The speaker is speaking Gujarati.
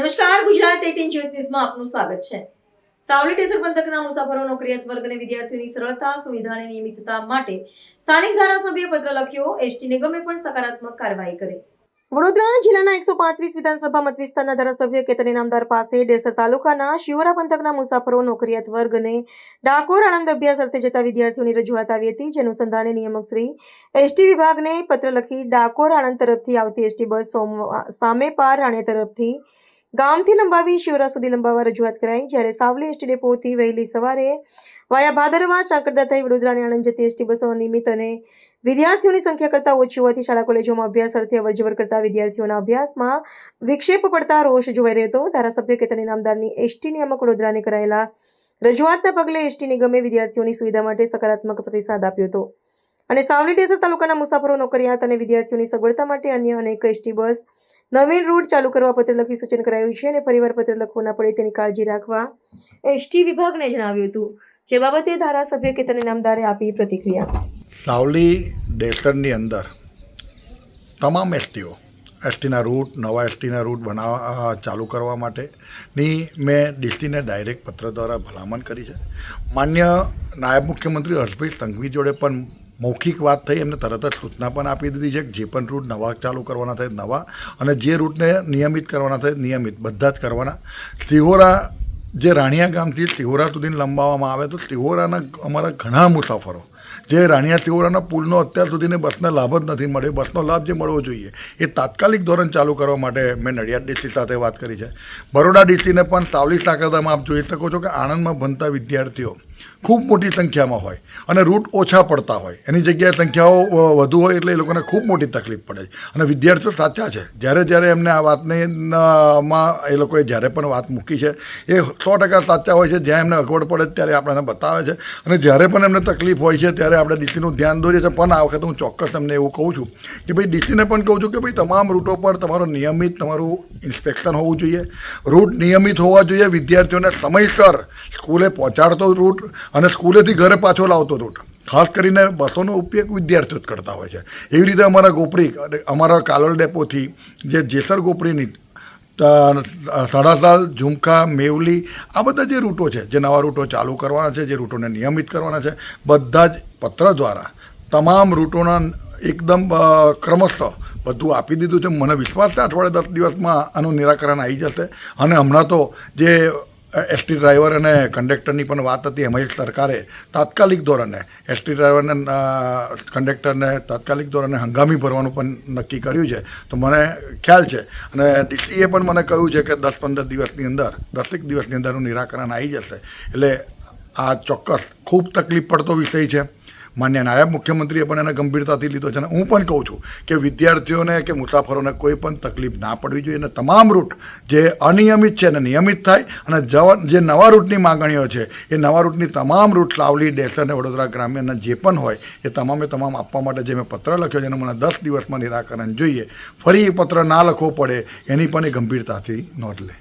નમસ્કાર, ગુજરાત 18 જ્યોત ન્યૂઝમાં આપનું સ્વાગત છે। સાવલી ટેસર પંથકના મુસાફરો, નોકરિયાત વર્ગ અને વિદ્યાર્થીઓની સરળતા, સુવિધા અને નિયમિતતા માટે સ્થાનિક ધારાસભ્યએ પત્ર લખ્યો। એસટી નિગમે પણ સકારાત્મક કાર્યવાહી કરી। વડોદરા જિલ્લાના 135 વિધાનસભા મત વિસ્તારના ધારાસભ્ય કેતન ઇનામદાર પાસે ડેસર તાલુકાના શિવરા પંથકના મુસાફરો, નોકરિયાત વર્ગ અને ડાકોર આણંદ અભ્યાસ અર્થે જતા વિદ્યાર્થીઓની રજૂઆત આવી હતી, જે અનુસંધાને નિયામક શ્રી એસટી વિભાગને પત્ર લખી ડાકોર આણંદ તરફથી આવતી એસટી બસ સામે પાર રાણીયા તરફથી ગામથી લંબાવી શિવરા સુધી લંબાવવા રજૂઆત કરાઈ। જ્યારે સાવલી એસટી ડેપોથી વહેલી સવારે વાયા ભાદરવા, ચાકરદા થઈ વડોદરા અને આણંદ જતી એસટી બસો અનિયમિત અને વિદ્યાર્થીઓની સંખ્યા કરતાં ઓછી હોવાથી શાળા કોલેજોમાં અભ્યાસ અર્થે અવરજવર કરતા વિદ્યાર્થીઓના અભ્યાસમાં વિક્ષેપ પડતા રોષ જોવાઈ રહ્યો હતો। ધારાસભ્ય કેતન ઇનામદારની એસટી નિયામક વડોદરાને કરાયેલા રજૂઆતના પગલે એસટી નિગમે વિદ્યાર્થીઓની સુવિધા માટે સકારાત્મક પ્રતિસાદ આપ્યો હતો અને સાવલી ટેસર તાલુકાના મુસાફરો, નોકરિયાત અને વિદ્યાર્થીઓની સગવડતા માટે અન્ય અનેક એસટી બસ નવીન રૂટ ચાલુ કરવા પત્ર લખી સૂચન કરાયું છે અને ફરીવાર પત્ર લખવું ના પડે તેની કાળજી રાખવા એસટી વિભાગને જણાવ્યું હતું, જે બાબતે ધારાસભ્ય કેતન ઇનામદારે આપી પ્રતિક્રિયા। સાવલી ડેસરની અંદર તમામ એસટીના રૂટ, નવા એસટીના રૂટ બનાવવા ચાલુ કરવા માટેની મેં ડીસીને ડાયરેક્ટ પત્ર દ્વારા ભલામણ કરી છે। માન્ય નાયબ મુખ્યમંત્રી હર્ષભાઈ સંઘવી જોડે પણ મૌખિક વાત થઈ, એમને તરત જ સૂચના પણ આપી દીધી છે કે જે પણ રૂટ નવા ચાલુ કરવાના થાય નવા, અને જે રૂટને નિયમિત કરવાના થાય નિયમિત, બધા જ કરવાના। સિહોરા જે રાણીયા ગામથી સિહોરા સુધી લંબાવવામાં આવે તો સિહોરાના અમારા ઘણા મુસાફરો જે રાણીયા સિહોરાના પુલનો અત્યાર સુધીને બસને લાભ જ નથી મળ્યો, બસનો લાભ જે મળવો જોઈએ એ તાત્કાલિક ધોરણ ચાલુ કરવા માટે મેં નડિયાદ ડીસી સાથે વાત કરી છે। બરોડા ડીસીને પણ સાવલી સાકરદામાં આપ જોઈ શકો છો કે આણંદમાં ભણતા વિદ્યાર્થીઓ ખૂબ મોટી સંખ્યામાં હોય અને રૂટ ઓછા પડતા હોય, એની જગ્યાએ સંખ્યાઓ વધુ હોય એટલે એ લોકોને ખૂબ મોટી તકલીફ પડે છે। અને વિદ્યાર્થીઓ સાચા છે, જ્યારે એમને આ વાતને માં એ લોકોએ જ્યારે પણ વાત મૂકી છે એ 100% સાચા હોય છે। જ્યાં એમને અગવડ પડે ત્યારે આપણને બતાવે છે અને જ્યારે પણ એમને તકલીફ હોય છે ત્યારે આપણે ડીસીનું ધ્યાન દોરીએ છીએ। પણ આ વખતે હું ચોક્કસ એમને એવું કહું છું કે ભાઈ ડીસીને પણ કહું છું કે ભાઈ તમામ રૂટો પર તમારું નિયમિત તમારું ઇન્સ્પેક્શન હોવું જોઈએ, રૂટ નિયમિત હોવા જોઈએ, વિદ્યાર્થીઓને સમયસર સ્કૂલે પહોંચાડતો રૂટ અને સ્કૂલેથી ઘરે પાછો લાવતો રૂટ, ખાસ કરીને બસોનો ઉપયોગ વિદ્યાર્થીઓ જ કરતા હોય છે। એવી રીતે અમારા ગોપરી, અમારા કાલોલ ડેપોથી જે જેસર ગોપરીની સડાસાલ, ઝુમખા, મેવલી, આ બધા જે રૂટો છે, જે નવા રૂટો ચાલુ કરવાના છે, જે રૂટોને નિયમિત કરવાના છે, બધા જ પત્ર દ્વારા તમામ રૂટોના એકદમ ક્રમશઃ બધું આપી દીધું છે। મને વિશ્વાસ છે અઠવાડિયે 10 દિવસમાં આનું નિરાકરણ આવી જશે। અને હમણાં તો જે એસટી ડ્રાઈવર અને કંડક્ટરની પણ વાત હતી, એમાં સરકારે તાત્કાલિક ધોરણે એસટી ડ્રાઈવરને, કંડક્ટરને તાત્કાલિક ધોરણે હંગામી ભરવાનું પણ નક્કી કર્યું છે। તો મને ખ્યાલ છે અને ડીસીએ પણ મને કહ્યું છે કે 10-15 દિવસની અંદર, 10 દિવસની અંદરનું નિરાકરણ આવી જશે। એટલે આ ચોક્કસ ખૂબ તકલીફ પડતો વિષય છે। માન્ય નાયબ મુખ્યમંત્રીએ પણ એને ગંભીરતાથી લીધો છે અને હું પણ કહું છું કે વિદ્યાર્થીઓને કે મુસાફરોને કોઈ પણ તકલીફ ના પડવી જોઈએ અને તમામ રૂટ જે અનિયમિત છે એને નિયમિત થાય અને જે નવા રૂટની માગણીઓ છે એ નવા રૂટની તમામ રૂટ સાવલી, ડેસર અને વડોદરા ગ્રામ્યના જે પણ હોય એ તમામે તમામ આપવા માટે જે મેં પત્ર લખ્યો છે એનું મને 10 દિવસમાં નિરાકરણ જોઈએ। ફરી એ પત્ર ના લખવો પડે એની પણ એ ગંભીરતાથી નોંધ લે।